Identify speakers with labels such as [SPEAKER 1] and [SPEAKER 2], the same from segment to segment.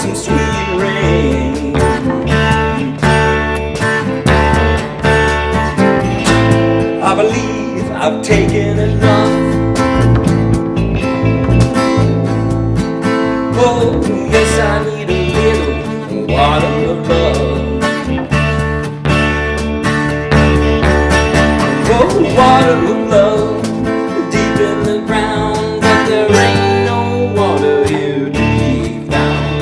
[SPEAKER 1] some sweet rain. I believe I've taken enough. Oh, yes, I need a little water of love. Oh, water of love, deep in the ground, but there ain't no water here to be found.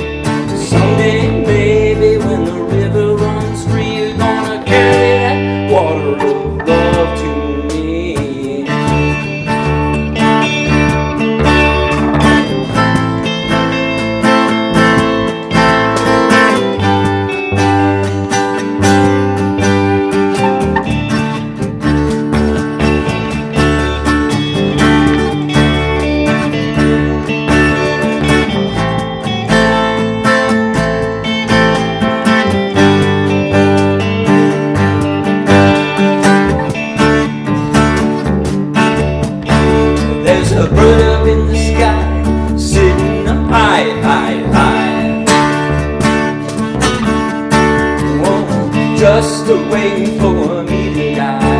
[SPEAKER 1] Someday, baby, when the river runs free, you're gonna carry that water of love to me. There's a bird up in the sky, sitting up high, high, high. Oh, just waiting for me to die.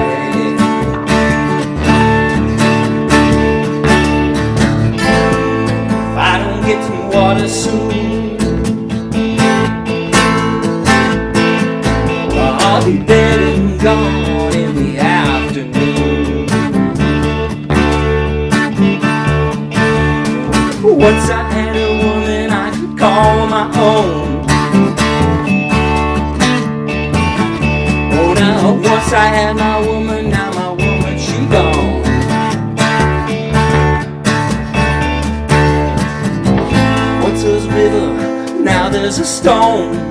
[SPEAKER 1] If I don't get some water soon, I'll be dead and gone in the afternoon. Once I had a woman I could call my own. Oh, now once I had my woman, now my woman, she gone. Once there's a river, now there's a stone.